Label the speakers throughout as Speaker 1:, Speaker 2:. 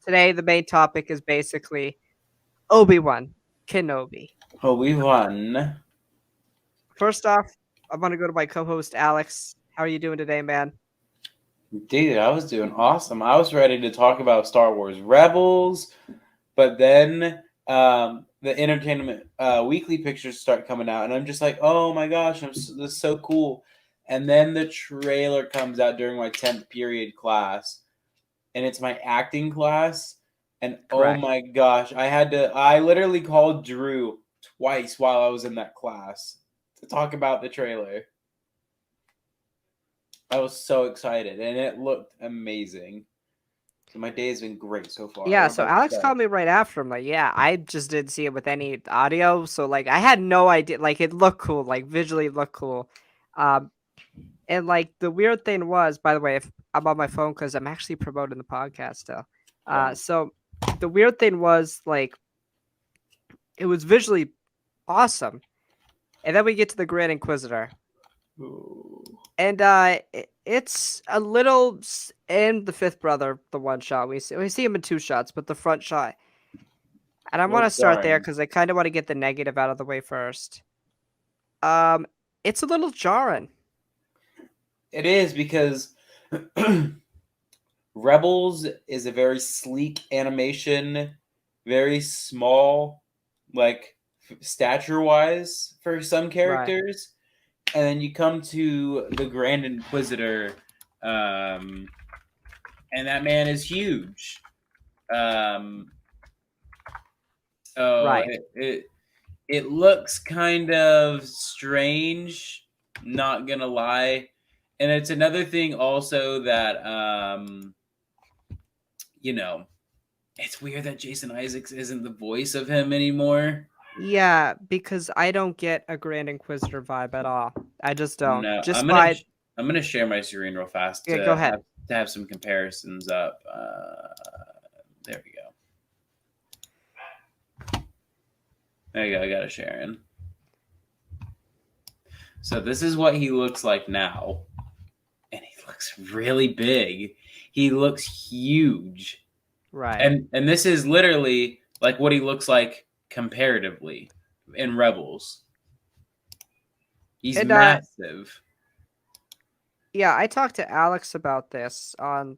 Speaker 1: Today, the main topic is basically Obi-Wan Kenobi.
Speaker 2: Oh, we won.
Speaker 1: First off, I want to go to my co-host Alex. How are you doing today, man?
Speaker 2: Dude, I was doing awesome. I was ready to talk about Star Wars Rebels, but then the Entertainment Weekly pictures start coming out, and I'm just like, oh my gosh, this is so cool. And then the trailer comes out during my 10th period class, and it's my acting class. And oh
Speaker 1: Correct.
Speaker 2: my gosh, I literally called Drew twice while I was in that class to talk about the trailer. I was so excited, and it looked amazing. So my day has been great so far.
Speaker 1: Yeah,
Speaker 2: What
Speaker 1: so
Speaker 2: about
Speaker 1: Alex
Speaker 2: yourself?
Speaker 1: called me right after. I'm like, yeah, I just didn't see it with any audio, so like I had no idea. Like it looked cool, like visually it looked cool. Um, and like the weird thing was, by the way, if I'm on my phone because I'm actually promoting the podcast still.
Speaker 2: Oh.
Speaker 1: So the weird thing was like it was visually awesome, and then we get to the Grand Inquisitor,
Speaker 2: Ooh.
Speaker 1: and it's a little and the fifth brother, the one shot we see him in two shots, but the front shot, and I want to
Speaker 2: Well,
Speaker 1: start there
Speaker 2: jarring.
Speaker 1: because I kind of want to get the negative out of the way first. Um, it's a little jarring.
Speaker 2: It is because Rebels is a very sleek animation, very small, like stature wise for some
Speaker 1: Right.
Speaker 2: characters. And then you come to the Grand Inquisitor, um, and that man is huge. Um, oh,
Speaker 1: Right.
Speaker 2: it looks kind of strange, not gonna lie. And it's another thing also that you know, it's weird that Jason Isaacs isn't the voice of him anymore.
Speaker 1: Yeah, because I don't get a Grand Inquisitor vibe at all. I just don't.
Speaker 2: No,
Speaker 1: Just by
Speaker 2: I'm gonna share my screen real fast
Speaker 1: yeah, go ahead.
Speaker 2: to have some comparisons up. There we go. There you go. I got it sharing. So this is what he looks like now, and he looks really big. He looks huge,
Speaker 1: Right.
Speaker 2: and this is literally like what he looks like comparatively in Rebels. He's
Speaker 1: And
Speaker 2: massive.
Speaker 1: yeah, I talked to Alex about this on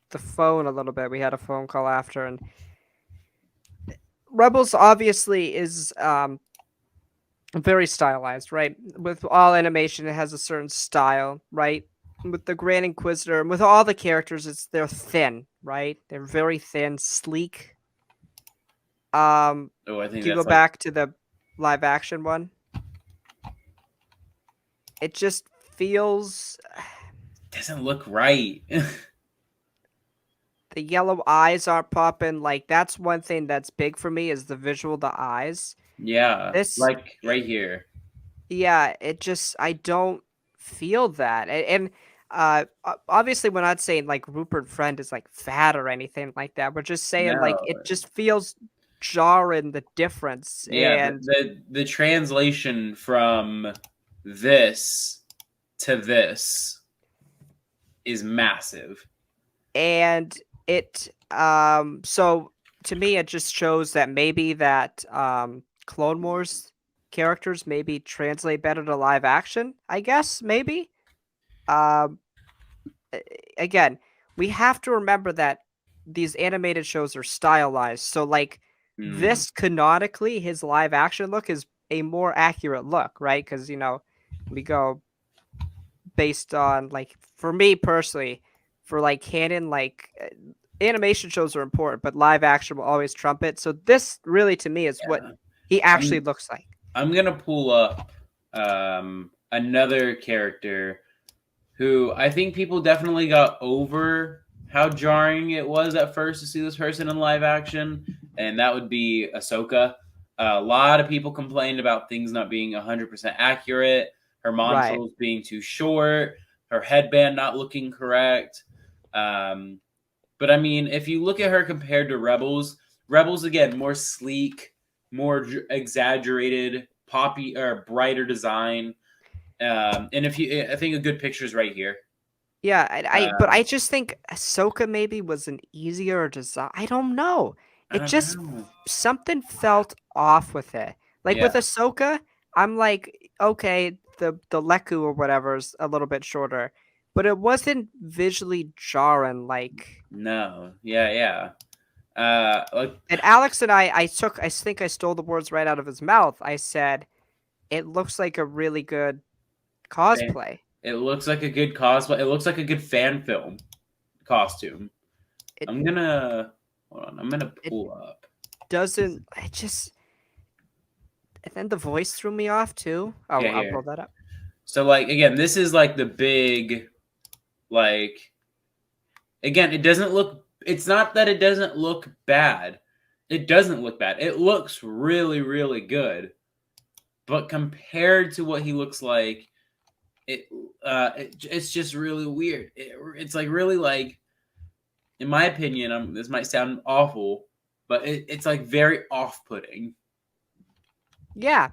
Speaker 1: the phone a little bit. We had a phone call after, and Rebels obviously is very stylized, right? With all animation, it has a certain style, right? With the Grand Inquisitor, and with all the characters, they're thin, right? They're very thin, sleek.
Speaker 2: Oh, I think
Speaker 1: If you go
Speaker 2: that's like
Speaker 1: back to the live action one, it just feels
Speaker 2: doesn't look right.
Speaker 1: the yellow eyes aren't popping. Like that's one thing that's big for me is the visual, the eyes.
Speaker 2: Yeah,
Speaker 1: This,
Speaker 2: like right here.
Speaker 1: yeah, it just I don't feel that, and obviously we're not saying like Rupert Friend is like fat or anything like that. We're just saying like
Speaker 2: No,
Speaker 1: it just feels jarring the difference,
Speaker 2: yeah,
Speaker 1: and
Speaker 2: the translation from this to this is massive.
Speaker 1: and it so to me it just shows that maybe that Clone Wars characters maybe translate better to live action, I guess, maybe. um Again, we have to remember that these animated shows are stylized, so like
Speaker 2: Mm,
Speaker 1: this canonically his live action look is a more accurate look, right? Because we go based on like for me personally, for like canon, like animation shows are important, but live action will always trump it. So this really to me is what
Speaker 2: yeah,
Speaker 1: he actually
Speaker 2: I'm
Speaker 1: looks like.
Speaker 2: I'm gonna pull up another character who I think people definitely got over how jarring it was at first to see this person in live action, and that would be Ahsoka. A lot of people complained about things not being 100% accurate, her
Speaker 1: Right.
Speaker 2: montrals being too short, her headband not looking correct. Um, but I mean, if you look at her compared to Rebels, Rebels again more sleek, more exaggerated, poppy or brighter design. And if you, I think a good picture is right here.
Speaker 1: Yeah, but I
Speaker 2: Um,
Speaker 1: just think Ahsoka maybe was an easier design. I don't know.
Speaker 2: I
Speaker 1: It
Speaker 2: don't
Speaker 1: just
Speaker 2: know.
Speaker 1: something felt off with it. Like with
Speaker 2: Yeah,
Speaker 1: Ahsoka, I'm like, okay, the Leku or whatever is a little bit shorter, but it wasn't visually jarring like.
Speaker 2: no, yeah. Like
Speaker 1: And Alex and I think I stole the words right out of his mouth. I said it looks like a really good
Speaker 2: man,
Speaker 1: cosplay.
Speaker 2: it looks like a good cosplay. It looks like a good fan film costume.
Speaker 1: It
Speaker 2: I'm gonna hold on. I'm gonna
Speaker 1: it
Speaker 2: pull up.
Speaker 1: doesn't. It just and then the voice threw me off too. Oh,
Speaker 2: Okay,
Speaker 1: I'll pull
Speaker 2: here.
Speaker 1: that up.
Speaker 2: So like again, this is like the big like again. It doesn't look. It's not that it doesn't look bad. It doesn't look bad. It looks really really good. But compared to what he looks like, it's just really weird. It's like really like in my opinion, this might sound awful, but it's like very off-putting.
Speaker 1: Yeah,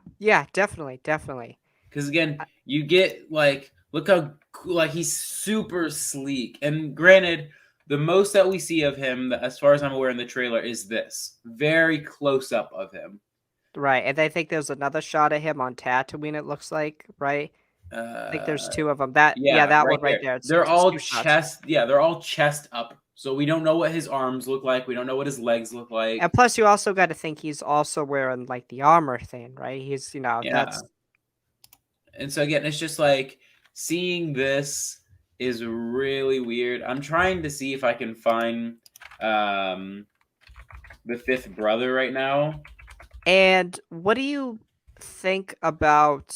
Speaker 1: definitely, definitely.
Speaker 2: Because again,
Speaker 1: I-
Speaker 2: you get like look how cool, like he's super sleek. And granted, the most that we see of him, as far as I'm aware in the trailer, is this very close up of him.
Speaker 1: Right, and I think there's another shot of him on Tatooine. It looks like right. I think there's
Speaker 2: Uh,
Speaker 1: two of them. That yeah,
Speaker 2: yeah,
Speaker 1: that
Speaker 2: right
Speaker 1: one right
Speaker 2: there.
Speaker 1: there.
Speaker 2: They're
Speaker 1: It's
Speaker 2: all
Speaker 1: two shots.
Speaker 2: chest. Yeah, they're all chest up. So we don't know what his arms look like. We don't know what his legs look like.
Speaker 1: And plus, you also got to think he's also wearing like the armor thing, right? He's
Speaker 2: Yeah.
Speaker 1: that's
Speaker 2: And so again, it's just like seeing this is really weird. I'm trying to see if I can find um, the fifth brother right now.
Speaker 1: And what do you think about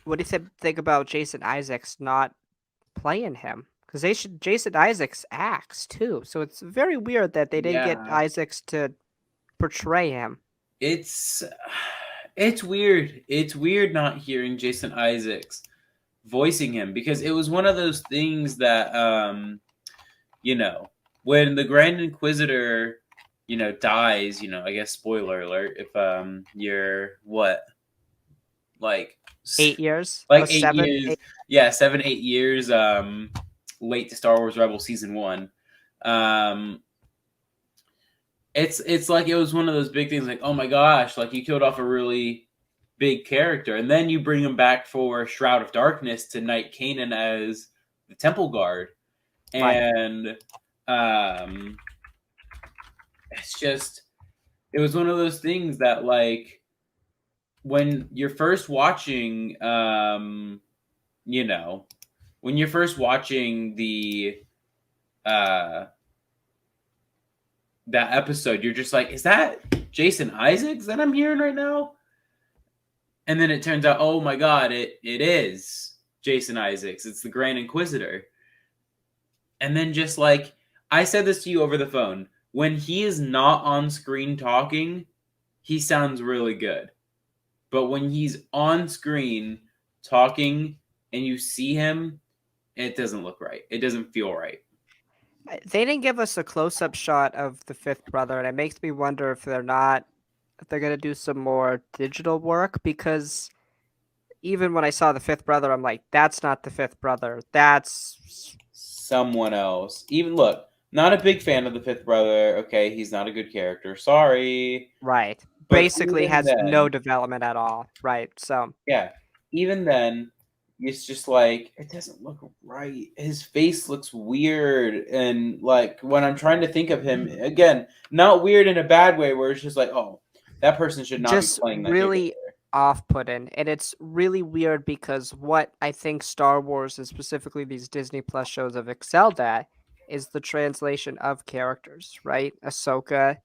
Speaker 1: what do you think about Jason Isaacs not playing him? Because they should Jason Isaacs acts too, so it's very weird that they didn't get
Speaker 2: Yeah,
Speaker 1: Isaacs to portray him.
Speaker 2: it's it's weird. It's weird not hearing Jason Isaacs voicing him because it was one of those things that you know, when the Grand Inquisitor, dies, I guess spoiler alert, if you're what, like
Speaker 1: 8 years,
Speaker 2: like
Speaker 1: oh,
Speaker 2: 8 years,
Speaker 1: 7, 8.
Speaker 2: yeah, 7 8 years late to Star Wars Rebel season one. Um it's like it was one of those big things like, oh my gosh, like you killed off a really big character, and then you bring him back for Shroud of Darkness to knight Kanan as the Temple Guard.
Speaker 1: Right.
Speaker 2: And um it's just it was one of those things that like when you're first watching you know when you're first watching the uh that episode, you're just like, is that Jason Isaacs that I'm hearing right now? And then it turns out, oh my god, it is Jason Isaacs. It's the Grand Inquisitor. And then just like I said this to you over the phone, when he is not on screen talking, he sounds really good. But when he's on screen talking and you see him, it doesn't look right. It doesn't feel right.
Speaker 1: They didn't give us a close-up shot of the fifth brother, and it makes me wonder if they're gonna do some more digital work because even when I saw the fifth brother, I'm like, that's not the fifth brother. That's
Speaker 2: Someone else. Even look, not a big fan of the fifth brother. Okay, he's not a good character. Sorry.
Speaker 1: right.
Speaker 2: But
Speaker 1: Basically
Speaker 2: even
Speaker 1: has no
Speaker 2: then,
Speaker 1: development at all. Right. So
Speaker 2: yeah, even then, it's just like it doesn't look right. His face looks weird, and like when I'm trying to think of him again, not weird in a bad way, where it's just like, oh, that person should not be
Speaker 1: just
Speaker 2: playing that character.
Speaker 1: really off-putting, and it's really weird because what I think Star Wars and specifically these Disney Plus shows have excelled at is the translation of characters, right? Ahsoka,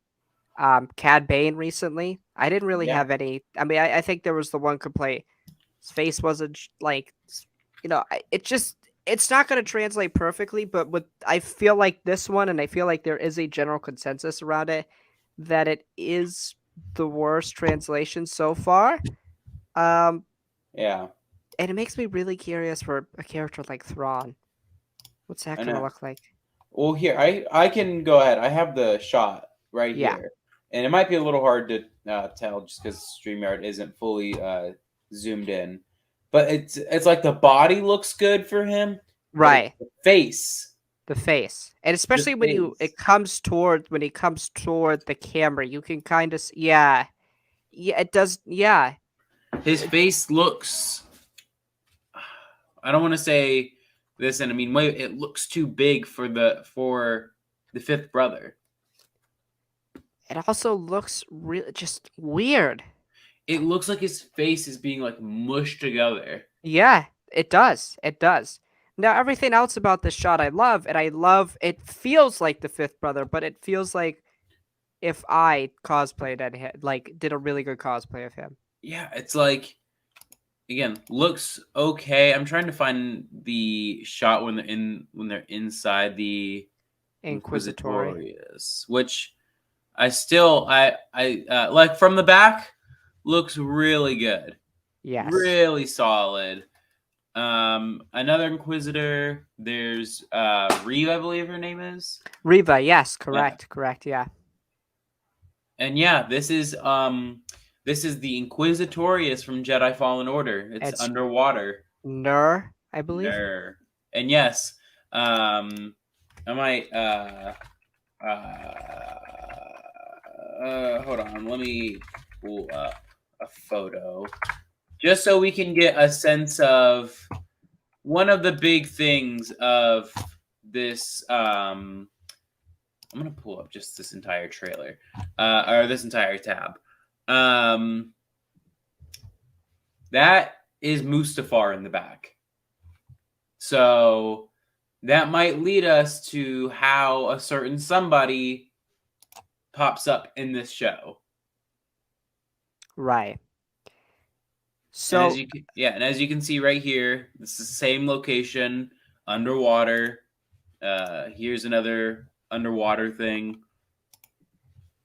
Speaker 1: Cad Bane recently. I didn't really
Speaker 2: Yeah,
Speaker 1: have any. I mean, I think there was the one complaint. His face wasn't like, it just it's not going to translate perfectly. But with I feel like this one, and I feel like there is a general consensus around it that it is the worst translation so far. Um,
Speaker 2: yeah,
Speaker 1: and it makes me really curious for a character like Thrawn. What's that
Speaker 2: I
Speaker 1: going to
Speaker 2: know.
Speaker 1: look like?
Speaker 2: Well, here I can go ahead. I have the shot right
Speaker 1: Yeah,
Speaker 2: here, and it might be a little hard to tell just because Streamyard isn't fully zoomed in. but it's like the body looks good for him, but it's
Speaker 1: Right.
Speaker 2: the face.
Speaker 1: The face. And
Speaker 2: The
Speaker 1: especially when
Speaker 2: face.
Speaker 1: he comes toward the camera, you can kind of yeah. Yeah, it does. Yeah.
Speaker 2: His face looks. I don't want to say this in a mean way. It looks too big for the fifth brother.
Speaker 1: It also looks really just weird.
Speaker 2: It looks like his face is being like mushed together.
Speaker 1: Yeah, it does. It does. Now everything else about this shot I love, and I love it feels like the fifth brother, but it feels like if I cosplayed and like did a really good cosplay of him.
Speaker 2: Yeah, it's like again looks okay. I'm trying to find the shot when they're inside the
Speaker 1: Inquisitory.
Speaker 2: Inquisitorius, which I like from the back looks really good,
Speaker 1: Yes.
Speaker 2: really solid. Another Inquisitor. There's Reva, I believe her name is.
Speaker 1: Reva, yes,
Speaker 2: Yeah,
Speaker 1: correct, yeah.
Speaker 2: and yeah, this is the Inquisitorius from Jedi Fallen Order. It's
Speaker 1: It's
Speaker 2: underwater.
Speaker 1: Nur, I believe.
Speaker 2: Ner. And yes, I might hold on, let me pull up a photo just so we can get a sense of one of the big things of this. I'm gonna pull up just this entire trailer, or this entire tab. That is Mustafar in the back. So that might lead us to how a certain somebody pops up in this show.
Speaker 1: Right.
Speaker 2: And as
Speaker 1: So
Speaker 2: you can, yeah, and as you can see right here, this is the same location underwater. Here's another underwater thing.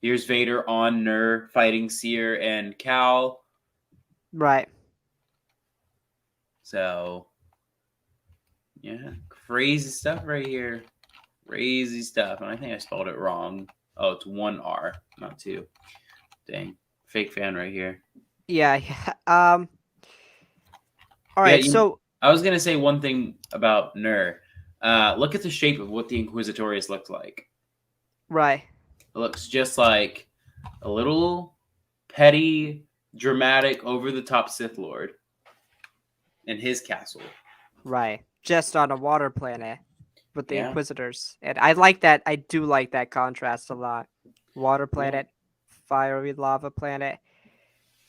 Speaker 2: Here's Vader on Nur fighting Seer and Cal.
Speaker 1: right.
Speaker 2: So yeah, crazy stuff right here. Crazy stuff. And I think I spelled it wrong. Oh, it's one R, not two. Dang. Fake fan right here.
Speaker 1: Yeah, yeah. All
Speaker 2: Yeah,
Speaker 1: right, so
Speaker 2: I was gonna say one thing about Nur. Look at the shape of what the Inquisitorius looks like.
Speaker 1: right.
Speaker 2: It looks just like a little petty, dramatic, over the top Sith Lord in his castle.
Speaker 1: Right. Just on a water planet with the
Speaker 2: Yeah.
Speaker 1: Inquisitors. And I like that. I do like that contrast a lot. Water planet, fiery lava planet.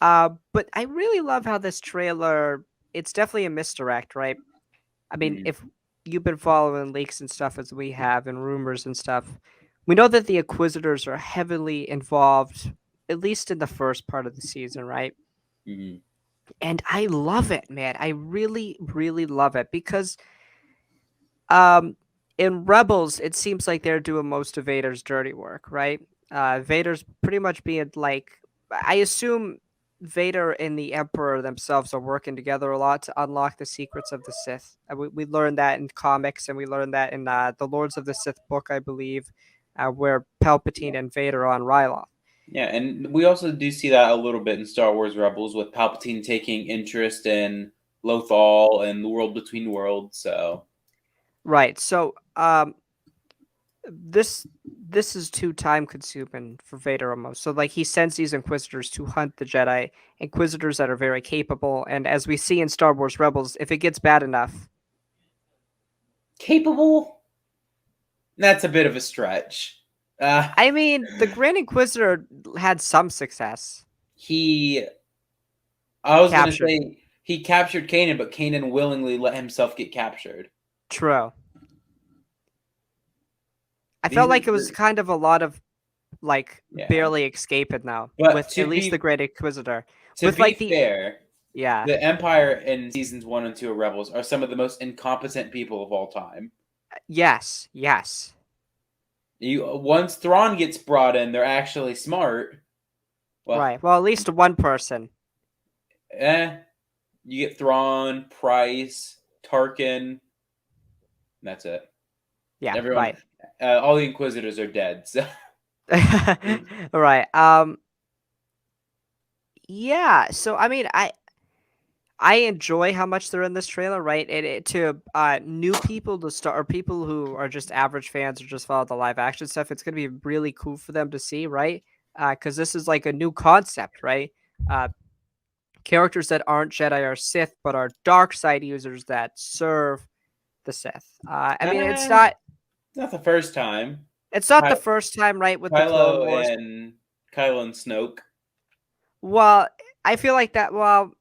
Speaker 1: But I really love how this trailer, it's definitely a misdirect, right? I mean,
Speaker 2: Mhm.
Speaker 1: if you've been following leaks and stuff as we have and rumors and stuff, we know that the Inquisitors are heavily involved, at least in the first part of the season, right?
Speaker 2: Mhm.
Speaker 1: And I love it, man. I really, really love it because um in Rebels, it seems like they're doing most of Vader's dirty work, right? Vader's pretty much being like, I assume Vader and the Emperor themselves are working together a lot to unlock the secrets of the Sith. We learned that in comics, and we learned that in the Lords of the Sith book, I believe, where Palpatine and Vader are on Ryloth.
Speaker 2: Yeah, and we also do see that a little bit in Star Wars Rebels with Palpatine taking interest in Lothal and the world between worlds. So
Speaker 1: Right. So, this is too time consuming for Vader almost. So like he sends these Inquisitors to hunt the Jedi, Inquisitors that are very capable, and as we see in Star Wars Rebels, if it gets bad enough,
Speaker 2: capable? That's a bit of a stretch. Uh,
Speaker 1: I mean, the Grand Inquisitor had some success.
Speaker 2: he, I was gonna
Speaker 1: Captured.
Speaker 2: say he captured Kanan, but Kanan willingly let himself get captured.
Speaker 1: True. I
Speaker 2: These,
Speaker 1: felt like it was kind of a lot of like
Speaker 2: yeah,
Speaker 1: barely escaping now
Speaker 2: but
Speaker 1: with at least the Grand Inquisitor.
Speaker 2: to
Speaker 1: With
Speaker 2: be
Speaker 1: like the
Speaker 2: fair,
Speaker 1: yeah.
Speaker 2: the Empire in seasons 1 and 2 of Rebels are some of the most incompetent people of all time.
Speaker 1: Yes, yes.
Speaker 2: You once Thrawn gets brought in, they're actually smart. Well,
Speaker 1: Right. Well, at least one person.
Speaker 2: you get Thrawn, Price, Tarkin. That's it.
Speaker 1: Yeah,
Speaker 2: Everyone,
Speaker 1: right.
Speaker 2: all the Inquisitors are dead. So
Speaker 1: Right. Yeah, so I mean, I enjoy how much they're in this trailer, right? To new people to start, or people who are just average fans or just follow the live action stuff, it's gonna be really cool for them to see, right? Because this is like a new concept, right? Uh, Characters that aren't Jedi or Sith, but are dark side users that serve the Sith. I mean,
Speaker 2: Eh, not the first time.
Speaker 1: it's not the
Speaker 2: Ky-
Speaker 1: first time, right, with the Clone
Speaker 2: Kylo
Speaker 1: Wars.
Speaker 2: and Kylo and Snoke.
Speaker 1: Well, I feel like that. Well,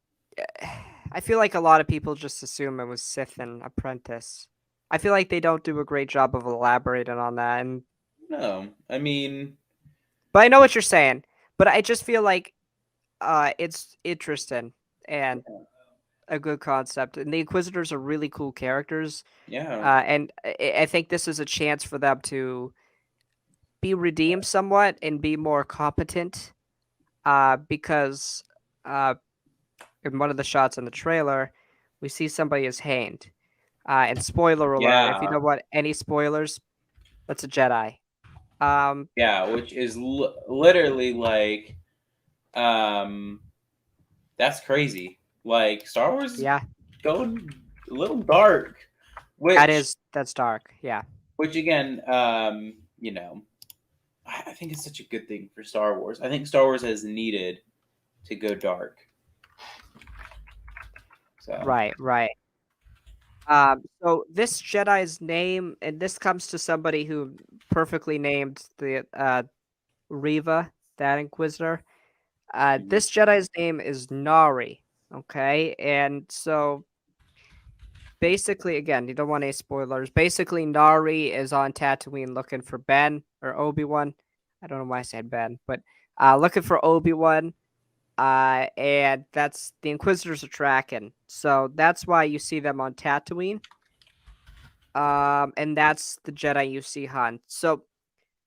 Speaker 1: I feel like a lot of people just assume it was Sith and Apprentice. I feel like they don't do a great job of elaborating on that, and
Speaker 2: No, I mean,
Speaker 1: but I know what you're saying. But I just feel like it's interesting and a good concept, and the Inquisitors are really cool characters.
Speaker 2: yeah,
Speaker 1: And I think this is a chance for them to be redeemed somewhat and be more competent. Because in one of the shots in the trailer, we see somebody is hanged. And spoiler alert, if you
Speaker 2: yeah,
Speaker 1: don't want any spoilers, that's a Jedi. Um,
Speaker 2: yeah, which is literally like, um, that's crazy. Like Star Wars is
Speaker 1: yeah,
Speaker 2: going a little dark,
Speaker 1: that's dark. Yeah,
Speaker 2: which again, you know, I think it's such a good thing for Star Wars. I think Star Wars has needed to go dark. So
Speaker 1: right, right. So this Jedi's name, and this comes to somebody who perfectly named the Riva, that Inquisitor.
Speaker 2: mhm.
Speaker 1: This Jedi's name is Nari. Okay, and so basically, again, you don't want any spoilers. Basically, Nari is on Tatooine looking for Ben or Obi-Wan. I don't know why I said Ben, but looking for Obi-Wan. And that's the Inquisitors are tracking. So that's why you see them on Tatooine. And that's the Jedi you see Han. So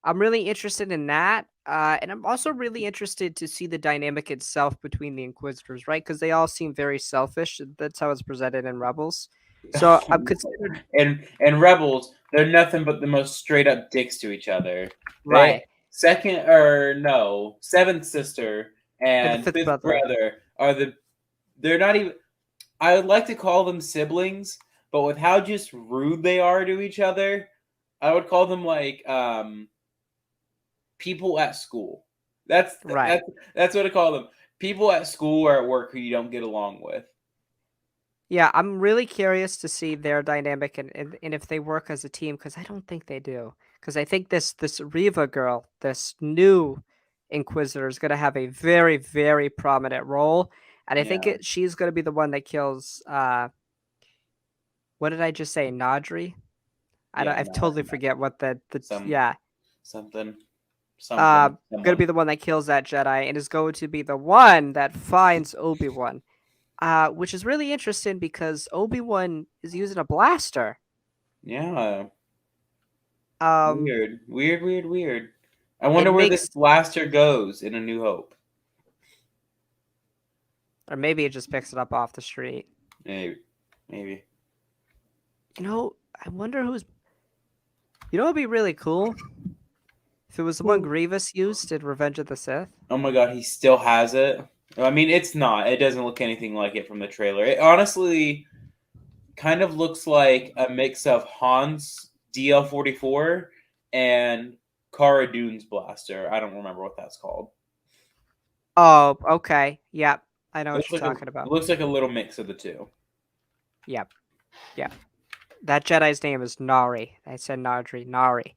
Speaker 1: I'm really interested in that. And I'm also really interested to see the dynamic itself between the Inquisitors, right? Because they all seem very selfish. That's how it's presented in Rebels. So I'm considered
Speaker 2: And Rebels, they're nothing but the most straight up dicks to each other. They
Speaker 1: right.
Speaker 2: second or no seventh sister
Speaker 1: And the
Speaker 2: and
Speaker 1: fifth
Speaker 2: fifth
Speaker 1: brother.
Speaker 2: brother are the. They're not even. I would like to call them siblings, but with how just rude they are to each other, I would call them like people at school. That's
Speaker 1: Right.
Speaker 2: that's that's what I call them. People at school or at work who you don't get along with.
Speaker 1: Yeah, I'm really curious to see their dynamic and if they work as a team because I don't think they do. Because I think this Riva girl, this new Inquisitor, is gonna have a very, very prominent role. And I think
Speaker 2: Yeah,
Speaker 1: she's gonna be the one that kills what did I just say? Nadri?
Speaker 2: yeah,
Speaker 1: I
Speaker 2: not
Speaker 1: totally forget what the
Speaker 2: some
Speaker 1: yeah.
Speaker 2: something,
Speaker 1: Uh, gonna
Speaker 2: someone.
Speaker 1: be the one that kills that Jedi and is going to be the one that finds Obi-Wan. Which is really interesting because Obi-Wan is using a blaster.
Speaker 2: Yeah,
Speaker 1: Um,
Speaker 2: weird, weird, weird, weird. I
Speaker 1: it
Speaker 2: wonder where this
Speaker 1: makes
Speaker 2: blaster goes in A New Hope.
Speaker 1: or maybe it just picks it up off the street.
Speaker 2: Maybe, maybe.
Speaker 1: You know, I wonder who's. You know, it'd be really cool if it was the one
Speaker 2: Well,
Speaker 1: Grievous used in Revenge of the Sith.
Speaker 2: oh my god, he still has it. I mean, it's not. It doesn't look anything like it from the trailer. It honestly kind of looks like a mix of Han's DL-44 and Cara Dune's blaster. I don't remember what that's called.
Speaker 1: Oh, okay. Yep, I know
Speaker 2: It
Speaker 1: what
Speaker 2: looks
Speaker 1: you're
Speaker 2: like a
Speaker 1: talking about.
Speaker 2: little mix of the two.
Speaker 1: Yep, yep. That Jedi's name is Nari. I said Nadri, Nari.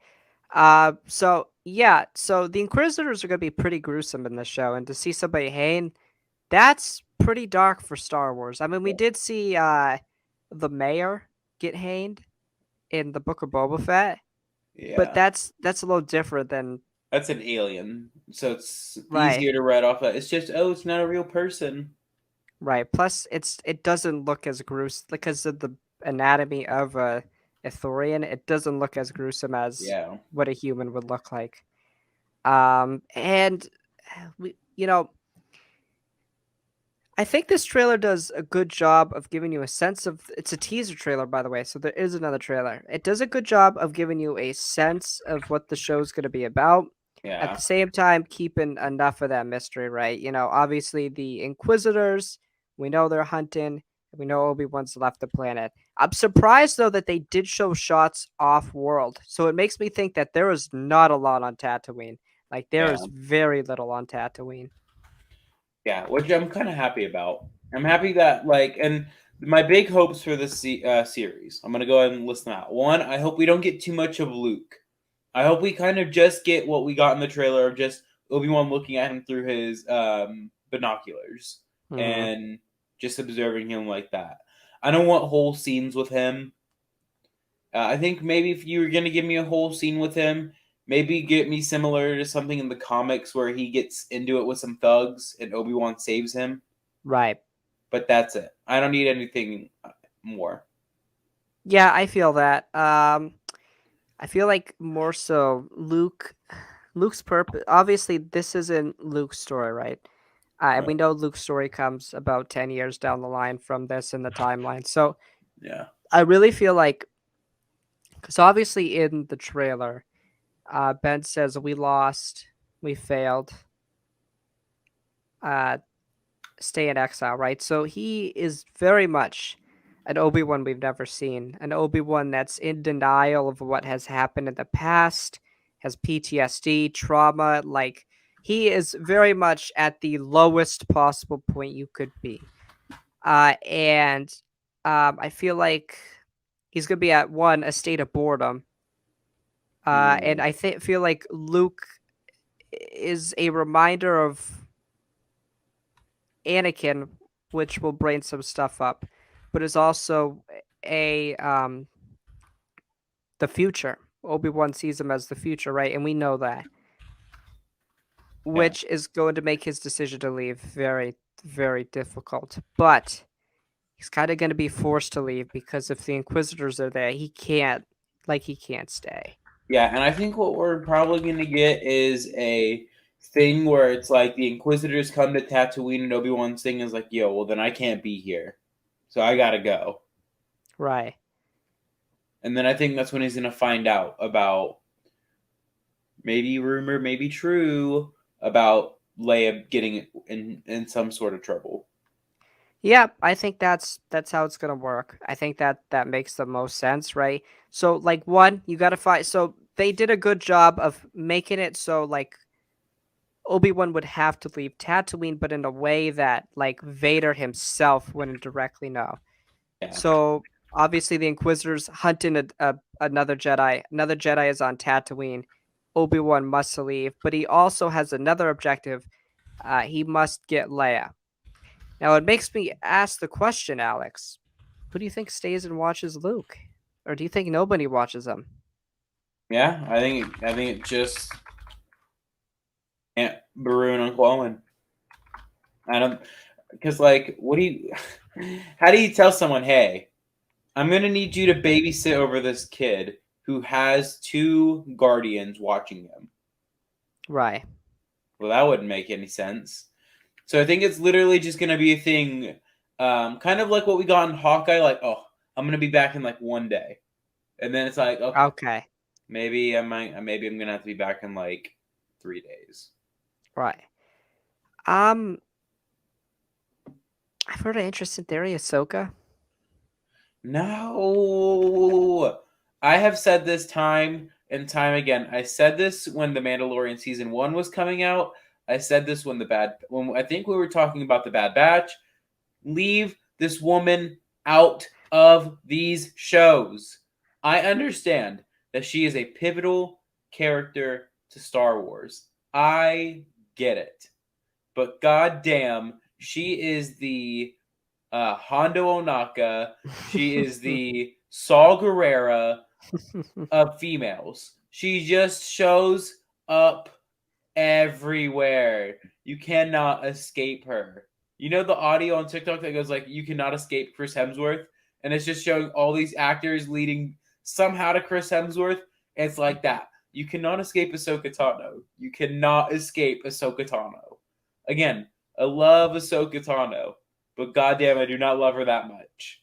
Speaker 1: So yeah, so the Inquisitors are gonna be pretty gruesome in this show, and to see somebody hang, that's pretty dark for Star Wars. I mean, we did see the mayor get hanged in the Book of Boba Fett, but
Speaker 2: Yeah.
Speaker 1: that's a little different than
Speaker 2: That's an alien, so it's
Speaker 1: right,
Speaker 2: easier to write off that. It's just, oh, it's not a real person.
Speaker 1: right. Plus, it doesn't look as gruesome because of the anatomy of a Ithorian. It doesn't look as gruesome as
Speaker 2: Yeah,
Speaker 1: what a human would look like. And we, I think this trailer does a good job of giving you a sense of it's a teaser trailer, by the way, so there is another trailer. It does a good job of giving you a sense of what the show's going to be about. At
Speaker 2: yeah,
Speaker 1: the same time, keeping enough of that mystery, right? Obviously the Inquisitors, we know they're hunting. We know Obi-Wan's left the planet. I'm surprised though that they did show shots off world. So it makes me think that there is not a lot on Tatooine. Like there
Speaker 2: Yeah,
Speaker 1: is very little on Tatooine.
Speaker 2: yeah, which I'm kind of happy about. I'm happy that like, and my big hopes for this series. I'm gonna go ahead and list them out. One, I hope we don't get too much of Luke. I hope we kind of just get what we got in the trailer of just Obi-Wan looking at him through his binoculars
Speaker 1: Hmm.
Speaker 2: and just observing him like that. I don't want whole scenes with him. I think maybe if you were going to give me a whole scene with him, maybe get me similar to something in the comics where he gets into it with some thugs and Obi-Wan saves him.
Speaker 1: Right.
Speaker 2: But that's it. I don't need anything more.
Speaker 1: Yeah, I feel that. I feel like more so Luke's purpose. Obviously, this isn't Luke's story, right? We
Speaker 2: Right.
Speaker 1: know Luke's story comes about 10 years down the line from this in the timeline. So
Speaker 2: Yeah.
Speaker 1: I really feel like, because obviously in the trailer, Ben says we lost, we failed, uh, stay in exile, right? So he is very much an Obi-Wan we've never seen, an Obi-Wan that's in denial of what has happened in the past, has PTSD, trauma. Like he is very much at the lowest possible point you could be. And I feel like he's gonna be at one a state of boredom. And
Speaker 2: Mm.
Speaker 1: I feel like Luke is a reminder of Anakin, which will bring some stuff up, but is also a the future. Obi-Wan sees him as the future, right? And we know that,
Speaker 2: Yeah.
Speaker 1: which is going to make his decision to leave very, very difficult. But he's kind of going to be forced to leave because if the Inquisitors are there, he can't stay.
Speaker 2: Yeah, and I think what we're probably going to get is a thing where it's like the Inquisitors come to Tatooine and Obi-Wan's thing is like, yo, well, then I can't be here. So I got to go.
Speaker 1: Right.
Speaker 2: And then I think that's when he's going to find out about maybe rumor, maybe true about Leia getting in some sort of trouble.
Speaker 1: Yeah, I think that's how it's gonna work. I think that that makes the most sense, right? So like one, you gotta find. So they did a good job of making it so like Obi-Wan would have to leave Tatooine, but in a way that like Vader himself wouldn't directly know.
Speaker 2: Yeah.
Speaker 1: So obviously the Inquisitors hunting another Jedi. Another Jedi is on Tatooine. Obi-Wan must leave, but he also has another objective. He must get Leia. Now it makes me ask the question, Alex. Who do you think stays and watches Luke? Or do you think nobody watches him?
Speaker 2: Yeah, I think it just Aunt Beru and Uncle Owen. I don't because like what do you how do you tell someone, hey, I'm gonna need you to babysit over this kid who has two guardians watching him.
Speaker 1: Right.
Speaker 2: Well, that wouldn't make any sense. So I think it's literally just gonna be a thing, kind of like what we got in Hawkeye. Like, oh, I'm gonna be back in like one day, and then it's like, okay,
Speaker 1: Okay.
Speaker 2: maybe I'm gonna have to be back in like 3 days.
Speaker 1: Right. I've heard an interesting theory, Ahsoka.
Speaker 2: No, I have said this time and time again. I said this when the Mandalorian season 1 was coming out. I said this when I think we were talking about the Bad Batch. Leave this woman out of these shows. I understand that she is a pivotal character to Star Wars. I get it. But goddamn, she is the Hondo Onaka. She is the Saul Guerrera of females. She just shows up everywhere. You cannot escape her. You know the audio on TikTok that goes like, "You cannot escape Chris Hemsworth," and it's just showing all these actors leading somehow to Chris Hemsworth. It's like that. You cannot escape Ahsoka Tano. You cannot escape Ahsoka Tano. Again, I love Ahsoka Tano, but goddamn, I do not love her that much.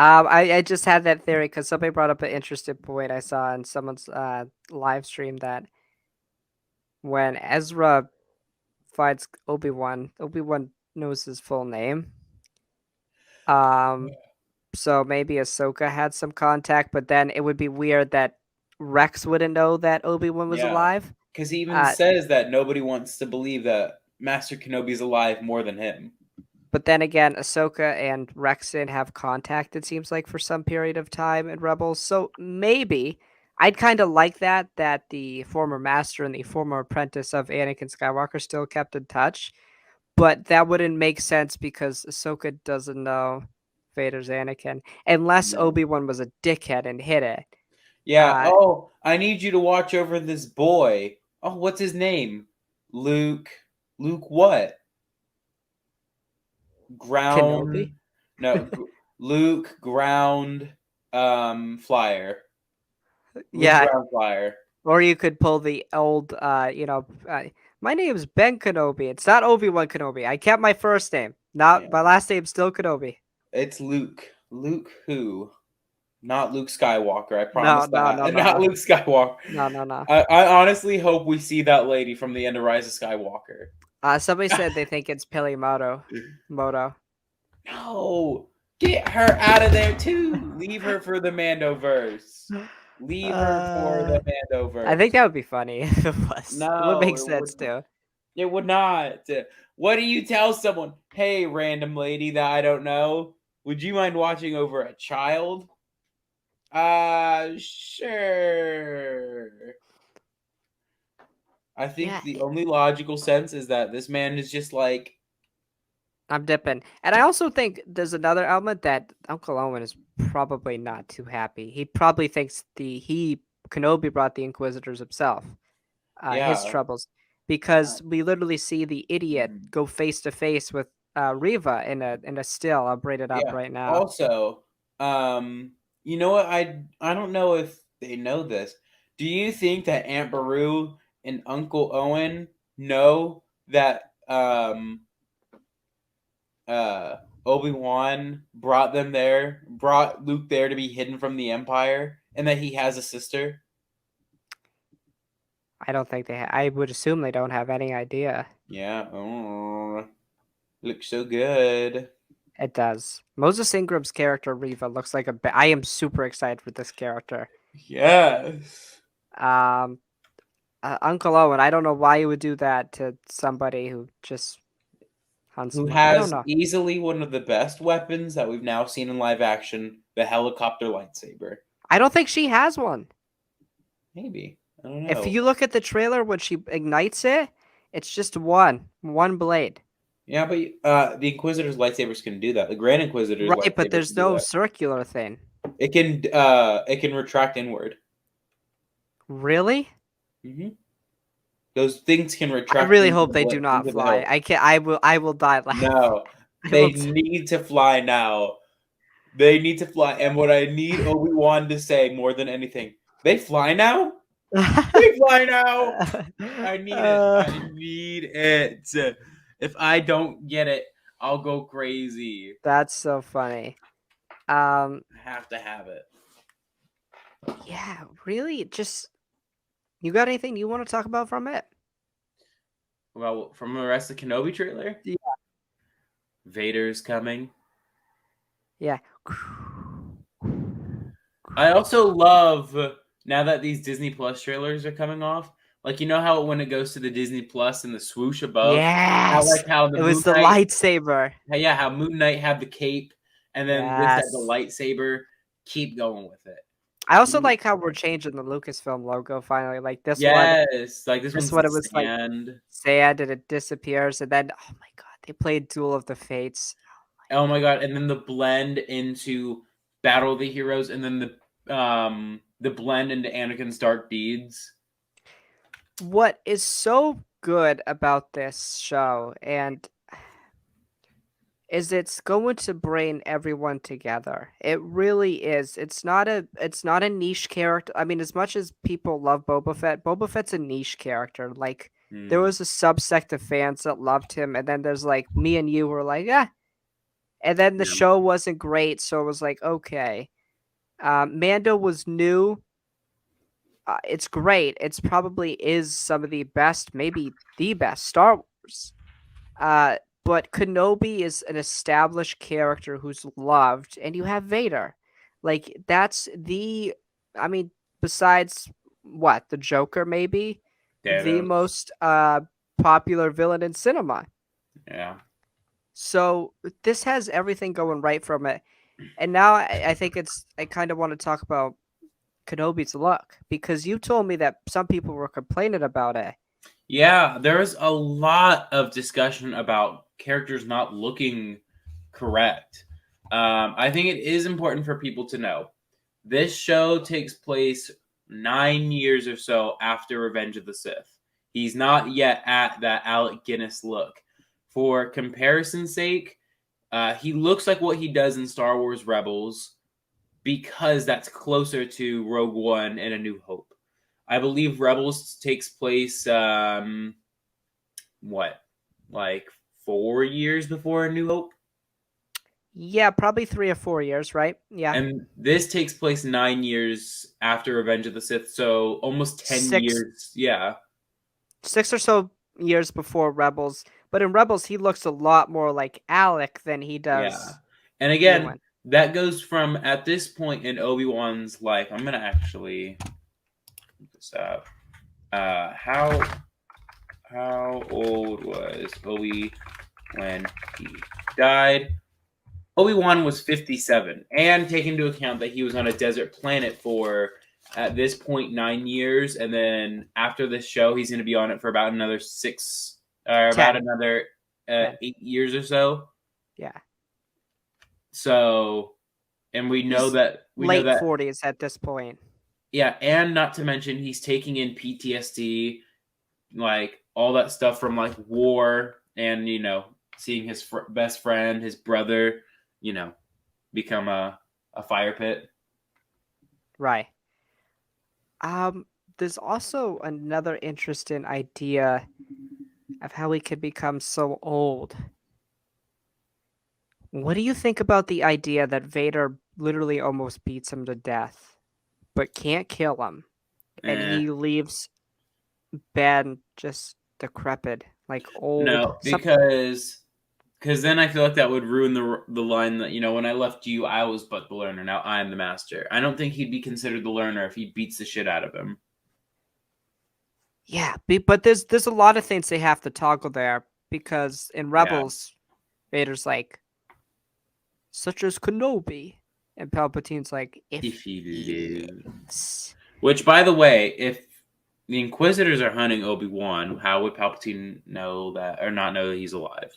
Speaker 1: I just had that theory because somebody brought up an interesting point I saw in someone's live stream that when Ezra finds Obi-Wan, Obi-Wan knows his full name. Um, so maybe Ahsoka had some contact, but then it would be weird that Rex wouldn't know that Obi-Wan was
Speaker 2: Yeah,
Speaker 1: alive.
Speaker 2: because he even
Speaker 1: Uh,
Speaker 2: says that nobody wants to believe that Master Kenobi's alive more than him.
Speaker 1: but then again, Ahsoka and Rex didn't have contact, it seems like, for some period of time in Rebels. So maybe I'd kind of like that the former master and the former apprentice of Anakin Skywalker still kept in touch. But that wouldn't make sense because Ahsoka doesn't know Vader's Anakin unless
Speaker 2: Yeah.
Speaker 1: Obi-Wan was a dickhead and hid it.
Speaker 2: Yeah.
Speaker 1: Uh,
Speaker 2: Oh, I need you to watch over this boy. Oh, what's his name? Luke. Luke what?
Speaker 1: Kenobi?
Speaker 2: Ground. No, Luke Ground. Flyer. Luke
Speaker 1: Yeah,
Speaker 2: Ground Flyer.
Speaker 1: or you could pull the old, my name's Ben Kenobi. It's not Obi-Wan Kenobi. I kept my first name. Not
Speaker 2: Yeah.
Speaker 1: my last name's still Kenobi.
Speaker 2: It's Luke. Luke who? Not Luke Skywalker. I
Speaker 1: No,
Speaker 2: promise
Speaker 1: no,
Speaker 2: that.
Speaker 1: no,
Speaker 2: Not
Speaker 1: no.
Speaker 2: Luke Skywalker.
Speaker 1: No, no, no.
Speaker 2: I honestly hope we see that lady from the end of Rise of Skywalker.
Speaker 1: Somebody said they think it's Pili Moto. Moto.
Speaker 2: No, get her out of there too. Leave her for the Mandoverse. Leave her for
Speaker 1: Uh,
Speaker 2: the
Speaker 1: I think
Speaker 2: Mandoverse.
Speaker 1: that would be funny if it was. It would
Speaker 2: No,
Speaker 1: make
Speaker 2: it would.
Speaker 1: sense too.
Speaker 2: It would not. What do you tell someone? Hey, random lady that I don't know. Would you mind watching over a child? Sure. I
Speaker 1: Yeah,
Speaker 2: think the only logical sense is that this man is just like,
Speaker 1: I'm dipping. And I also think there's another element that Uncle Owen is probably not too happy. He probably thinks Kenobi brought the Inquisitors himself, his
Speaker 2: yeah.
Speaker 1: troubles, because we literally see the idiot
Speaker 2: Mhm.
Speaker 1: go face to face with Riva in a still. I'll bring it up
Speaker 2: Yeah.
Speaker 1: right now.
Speaker 2: Also, you know what? I don't know if they know this. Do you think that Aunt Beru and Uncle Owen know that Obi-Wan brought Luke there to be hidden from the Empire, and that he has a sister?
Speaker 1: I don't think I would assume they don't have any idea.
Speaker 2: Yeah. Oh, looks so good.
Speaker 1: It does. Moses Ingram's character Riva looks like I am super excited for this character.
Speaker 2: Yes.
Speaker 1: Um, Uncle Owen, I don't know why you would do that to somebody who just hunts.
Speaker 2: Who
Speaker 1: I don't
Speaker 2: has
Speaker 1: know.
Speaker 2: easily one of the best weapons that we've now seen in live action, the helicopter lightsaber.
Speaker 1: I don't think she has one.
Speaker 2: Maybe. I don't
Speaker 1: If
Speaker 2: know.
Speaker 1: you look at the trailer when she ignites it, it's just one blade.
Speaker 2: Yeah, but the Inquisitor's lightsabers can do that. The Grand Inquisitor's
Speaker 1: Right, but
Speaker 2: lightsaber
Speaker 1: there's
Speaker 2: can do
Speaker 1: no
Speaker 2: that.
Speaker 1: circular thing.
Speaker 2: It can retract inward.
Speaker 1: Really?
Speaker 2: Hmm. Those things can
Speaker 1: I
Speaker 2: retract
Speaker 1: really hope they do not
Speaker 2: into the
Speaker 1: fly.
Speaker 2: hilt.
Speaker 1: I can I will die laughing.
Speaker 2: No,
Speaker 1: I will
Speaker 2: they need to fly now. They need to fly. And what I need Obi-Wan to say more than anything, they fly now? They fly now. I need it. I need it. If I don't get it, I'll go crazy.
Speaker 1: That's so funny. Um,
Speaker 2: I have to have it.
Speaker 1: yeah, really, just you got anything you want to talk about from it?
Speaker 2: Well, from the rest of the Kenobi trailer,
Speaker 1: Yeah.
Speaker 2: Vader's coming.
Speaker 1: Yeah.
Speaker 2: I also love now that these Disney Plus trailers are coming off. Like, you know how when it goes to the Disney Plus and the swoosh above,
Speaker 1: Yes.
Speaker 2: how the
Speaker 1: It was
Speaker 2: Moon
Speaker 1: the
Speaker 2: Knight,
Speaker 1: lightsaber.
Speaker 2: how Moon Knight had the cape, and then this had the
Speaker 1: Yes.
Speaker 2: lightsaber. Keep going with it.
Speaker 1: I also like how we're changing the Lucasfilm logo finally. Like
Speaker 2: Yes, like this
Speaker 1: this
Speaker 2: one's
Speaker 1: one
Speaker 2: the
Speaker 1: it was like
Speaker 2: sand.
Speaker 1: sand and it disappears and then oh my god, they played Duel of the Fates.
Speaker 2: Oh my god! And then the blend into Battle of the Heroes, and then the blend into Anakin's Dark Deeds.
Speaker 1: What is so good about this show and is it's going to bring everyone together. It really is. It's not a niche character. I mean, as much as people love Boba Fett's a niche character. Like there
Speaker 2: Hmm.
Speaker 1: was a subsect of fans that loved him, and then there's like me and you who were like, yeah. And then the
Speaker 2: Yeah.
Speaker 1: show wasn't great, so it was like, okay. Mando was new. It's great. It's probably is some of the best, maybe the best Star Wars. but Kenobi is an established character who's loved, and you have Vader. Like that's the, I mean, besides what the Joker, maybe the
Speaker 2: Thanos.
Speaker 1: most popular villain in cinema.
Speaker 2: Yeah.
Speaker 1: So this has everything going right from it. And now I think I kind of want to talk about Kenobi's look because you told me that some people were complaining about it.
Speaker 2: Yeah, there's a lot of discussion about characters not looking correct. I think it is important for people to know this show takes place 9 years or so after Revenge of the Sith. He's not yet at that Alec Guinness look. For comparison's sake, he looks like what he does in Star Wars Rebels because that's closer to Rogue One and A New Hope. I believe Rebels takes place what, like 4 years before A New Hope,
Speaker 1: Yeah, probably 3 or 4 years, right? Yeah,
Speaker 2: and this takes place 9 years after Revenge of the Sith, so almost 10
Speaker 1: six
Speaker 2: years. Yeah,
Speaker 1: 6 or so years before Rebels. But in Rebels, he looks a lot more like Alec than he
Speaker 2: yeah.
Speaker 1: does
Speaker 2: And again,
Speaker 1: Ewan.
Speaker 2: that goes from at this point in Obi-Wan's life. I'm gonna actually look this up. How old was Obi when he died? Obi-Wan was 57, and take into account that he was on a desert planet for, at this point, 9 years, and then after this show, he's going to be on it for about another 6, or about
Speaker 1: 10.
Speaker 2: another
Speaker 1: 10.
Speaker 2: 8 years or so.
Speaker 1: Yeah.
Speaker 2: So, and we know
Speaker 1: He's
Speaker 2: that
Speaker 1: late 40s at this point.
Speaker 2: yeah, and not to mention he's taking in PTSD, like all that stuff from like war, and seeing his best friend, his brother, become a fire pit.
Speaker 1: Right. There's also another interesting idea of how he could become so old. What do you think about the idea that Vader literally almost beats him to death, but can't kill him, and
Speaker 2: Eh.
Speaker 1: he leaves Ben just decrepit, like old?
Speaker 2: No, because then I feel like that would ruin the line that when I left you, I was but the learner. Now I am the master. I don't think he'd be considered the learner if he beats the shit out of him.
Speaker 1: Yeah, but there's a lot of things they have to toggle there because in
Speaker 2: Yeah,
Speaker 1: Rebels, Vader's like, such as Kenobi, and Palpatine's like,
Speaker 2: if
Speaker 1: if
Speaker 2: he
Speaker 1: he
Speaker 2: lives.
Speaker 1: lives.
Speaker 2: Which, by the way, if the Inquisitors are hunting Obi-Wan, how would Palpatine know that or not know that he's alive?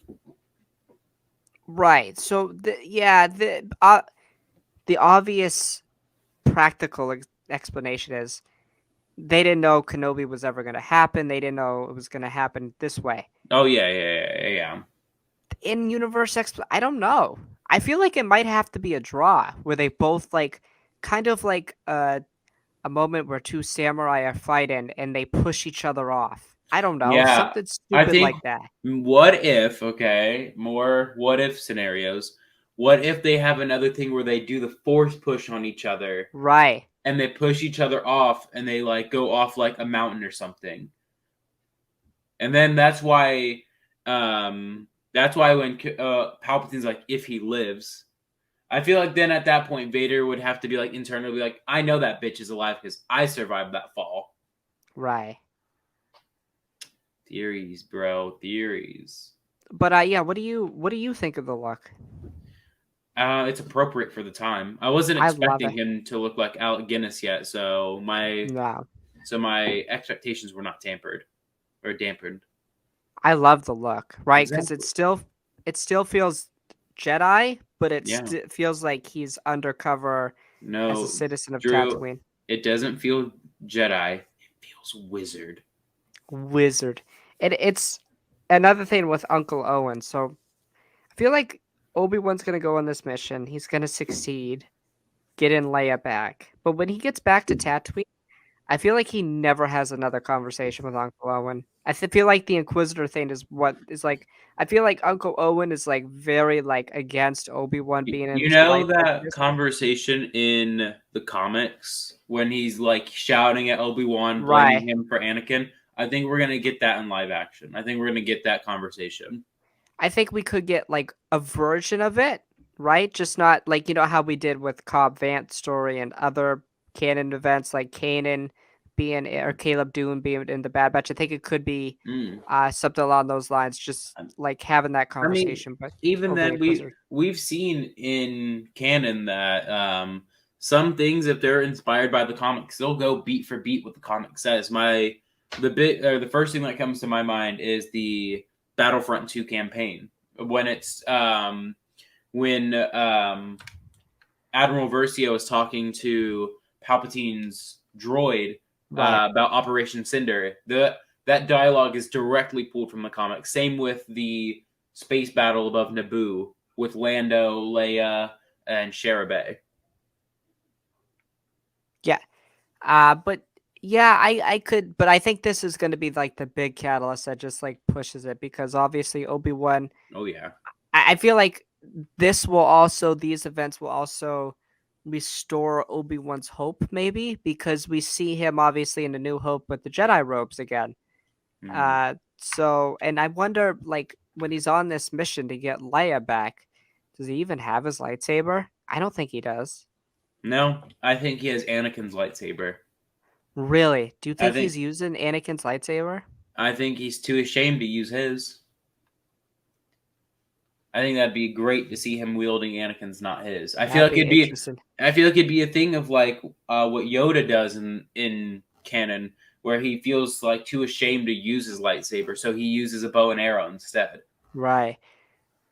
Speaker 1: Right. So the obvious practical explanation is they didn't know Kenobi was ever going to happen. They didn't know it was going to happen this way.
Speaker 2: Oh yeah.
Speaker 1: In universe I don't know. I feel like it might have to be a draw where they both like kind of like a moment where two samurai are fighting and they push each other off. I don't know,
Speaker 2: Yeah,
Speaker 1: something
Speaker 2: I
Speaker 1: stupid
Speaker 2: think
Speaker 1: like that.
Speaker 2: what if, okay, more what if scenarios. What if they have another thing where they do the force push on each other
Speaker 1: Right.
Speaker 2: and they push each other off and they like go off like a mountain or something. And then that's why when Palpatine's like if he lives, I feel like then at that point Vader would have to be like internally be like I know that bitch is alive because I survived that fall.
Speaker 1: Right.
Speaker 2: Theories, bro, theories.
Speaker 1: But yeah, what do you think of the look?
Speaker 2: It's appropriate for the time. I wasn't
Speaker 1: I love
Speaker 2: expecting
Speaker 1: it.
Speaker 2: him to look like Alec Guinness yet, so
Speaker 1: No.
Speaker 2: my expectations were not tampered or dampened.
Speaker 1: I love the look, right? Because
Speaker 2: Exactly.
Speaker 1: it still feels Jedi, but it
Speaker 2: Yeah.
Speaker 1: feels like he's undercover as a
Speaker 2: No,
Speaker 1: citizen of
Speaker 2: Drew,
Speaker 1: Tatooine.
Speaker 2: it doesn't feel Jedi. It feels wizard.
Speaker 1: Wizard. And it's another thing with Uncle Owen. So I feel like Obi-Wan's gonna go on this mission. He's gonna succeed, get in Leia back. But when he gets back to Tatooine, I feel like he never has another conversation with Uncle Owen. Feel like the Inquisitor thing is what is like. I feel like Uncle Owen is like very like against Obi-Wan being in
Speaker 2: You
Speaker 1: his
Speaker 2: know
Speaker 1: life like
Speaker 2: that
Speaker 1: this.
Speaker 2: conversation in the comics when he's like shouting at Obi-Wan, blaming
Speaker 1: Right.
Speaker 2: him for Anakin? I think we're gonna get that in live action. I think we're gonna get that conversation.
Speaker 1: I think we could get like a version of it, right? Just not like how we did with Cobb Vanth's story and other canon events like Kanan being or Caleb Dune being in the Bad Batch. I think it could be
Speaker 2: Mm.
Speaker 1: something along those lines, just like having that
Speaker 2: I mean,
Speaker 1: conversation, but
Speaker 2: even
Speaker 1: over the
Speaker 2: then,
Speaker 1: Inquisitor.
Speaker 2: we've seen in canon that some things, if they're inspired by the comics, they'll go beat for beat what the comic says. The first thing that comes to my mind is the Battlefront 2 campaign when it's when Admiral Versio is talking to Palpatine's droid
Speaker 1: Right.
Speaker 2: about Operation Cinder. That dialogue is directly pulled from the comic. Same with the space battle above Naboo with Lando, Leia, and Shara.
Speaker 1: Yeah. But yeah, I could, but I think this is going to be like the big catalyst that just like pushes it because obviously Obi-Wan,
Speaker 2: Oh yeah,
Speaker 1: I feel like these events will also restore Obi-Wan's hope, maybe because we see him obviously in the New Hope with the Jedi robes again.
Speaker 2: mm.
Speaker 1: And I wonder, like, when he's on this mission to get Leia back, does he even have his lightsaber? I don't think he does.
Speaker 2: No, I think he has Anakin's lightsaber.
Speaker 1: Really? Do you
Speaker 2: I
Speaker 1: think
Speaker 2: think
Speaker 1: he's using Anakin's lightsaber?
Speaker 2: I think he's too ashamed to use his. I think that'd be great to see him wielding Anakin's, not his. I feel
Speaker 1: That'd
Speaker 2: like
Speaker 1: be
Speaker 2: it'd be.
Speaker 1: interesting.
Speaker 2: I feel like it'd be a thing of like what Yoda does in canon, where he feels like too ashamed to use his lightsaber, so he uses a bow and arrow instead.
Speaker 1: Right.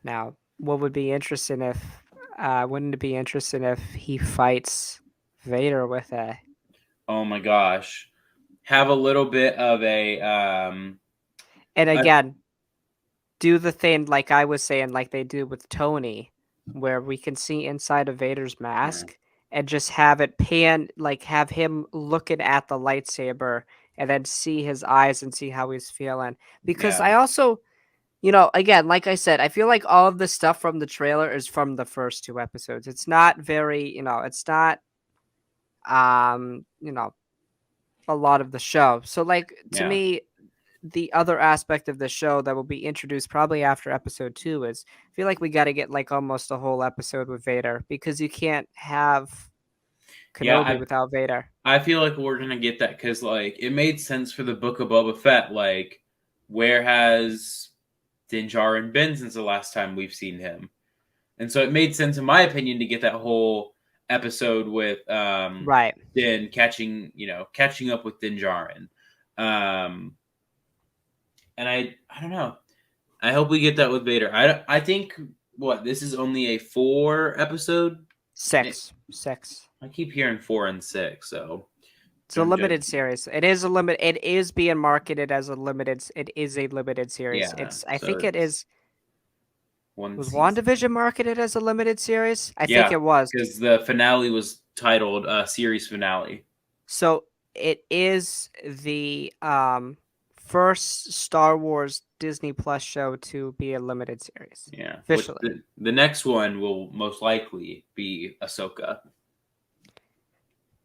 Speaker 1: Now, what would be interesting if, wouldn't it be interesting if he fights Vader with a,
Speaker 2: Oh my gosh, have a little bit of
Speaker 1: and
Speaker 2: a
Speaker 1: again, do the thing like I was saying, like they do with Tony, where we can see inside of Vader's
Speaker 2: yeah,
Speaker 1: mask and just have it pan, like have him looking at the lightsaber and then see his eyes and see how he's feeling. Because
Speaker 2: yeah,
Speaker 1: I also, again, like I said, I feel like all of the stuff from the trailer is from the first two episodes. It's not very, it's not, um, you know, a lot of the show. So, like, to
Speaker 2: yeah.
Speaker 1: me, the other aspect of the show that will be introduced probably after episode 2 is I feel like we got to get like almost a whole episode with Vader because you can't have
Speaker 2: Yeah,
Speaker 1: Kenobi without Vader.
Speaker 2: I feel like we're gonna get that because like it made sense for the Book of Boba Fett. Like, where has Din Djarin been since the last time we've seen him? And so it made sense, in my opinion, to get that whole episode with
Speaker 1: Right.
Speaker 2: Din catching up with Din Djarin. Um, and I don't know. I hope we get that with Vader. I think what this is only a 4 episode.
Speaker 1: Six. Six.
Speaker 2: I keep hearing 4 and 6, so
Speaker 1: It's a
Speaker 2: don't judge
Speaker 1: limited
Speaker 2: me.
Speaker 1: series. It is a limit. It is being marketed as a limited. It is a limited series.
Speaker 2: Yeah,
Speaker 1: It's. I
Speaker 2: so
Speaker 1: think it
Speaker 2: it's
Speaker 1: is.
Speaker 2: one
Speaker 1: Was
Speaker 2: season.
Speaker 1: WandaVision marketed as a limited series? I think
Speaker 2: Yeah,
Speaker 1: it was.
Speaker 2: because the finale was titled series finale.
Speaker 1: So it is the first Star Wars Disney Plus show to be a limited series
Speaker 2: Yeah, which
Speaker 1: officially,
Speaker 2: the next one will most likely be Ahsoka,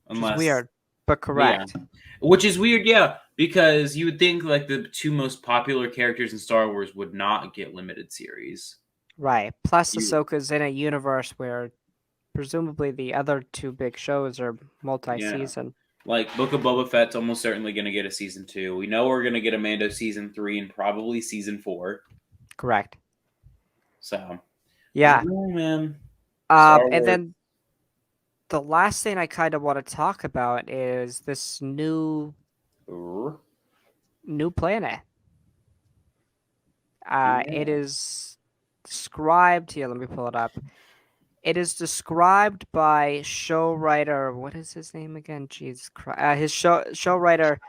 Speaker 1: which is
Speaker 2: unless
Speaker 1: weird but
Speaker 2: yeah,
Speaker 1: correct.
Speaker 2: which is weird. Yeah, because you would think like the two most popular characters in Star Wars would not get limited series.
Speaker 1: Right. Plus,
Speaker 2: You
Speaker 1: Ahsoka's in a universe where presumably the other two big shows are
Speaker 2: yeah.
Speaker 1: multi-season.
Speaker 2: Like Book of Boba Fett's almost certainly going to get a season 2. We know we're going to get a Mando season 3 and probably season 4.
Speaker 1: Correct.
Speaker 2: So I
Speaker 1: Yeah.
Speaker 2: don't know, man. Star
Speaker 1: And
Speaker 2: Wars.
Speaker 1: then the last thing I kind of want to talk about is this new planet. It
Speaker 2: Yeah.
Speaker 1: is described here. Let me pull it up. It is described by show writer. What is his name again? Jesus Christ! His show writer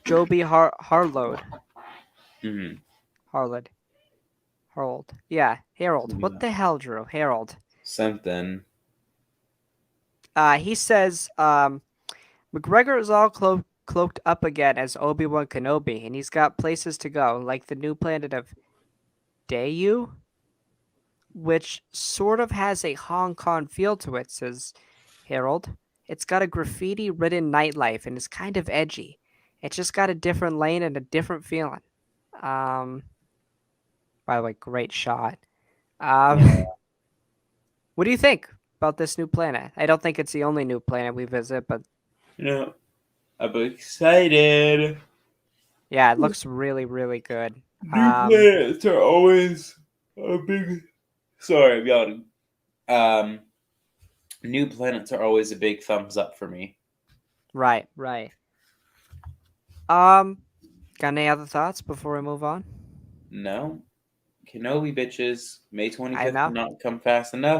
Speaker 1: Joby Harload.
Speaker 2: Mm-hmm.
Speaker 1: Harlod. Harold. Yeah, Harold. What
Speaker 2: Yeah.
Speaker 1: the hell, Drew? Harold.
Speaker 2: Something.
Speaker 1: He says McGregor is all cloaked up again as Obi-Wan Kenobi, and he's got places to go, like the new planet of Dayu, which sort of has a Hong Kong feel to it, says Harold. It's got a graffiti ridden nightlife and it's kind of edgy. It's just got a different lane and a different feeling. Um, By the way, great shot. Um,
Speaker 2: Yeah.
Speaker 1: what do you think about this new planet? I don't think it's the only new planet we visit, but
Speaker 2: You know, I'm excited.
Speaker 1: yeah, it looks really, really good.
Speaker 2: New planets are always a big. Sorry, I'm yawning. Um, New planets are always a big thumbs up for me.
Speaker 1: Right, right. Um, got any other thoughts before we move on?
Speaker 2: No, Kenobi bitches. May
Speaker 1: I
Speaker 2: 25th
Speaker 1: know.
Speaker 2: cannot come fast enough.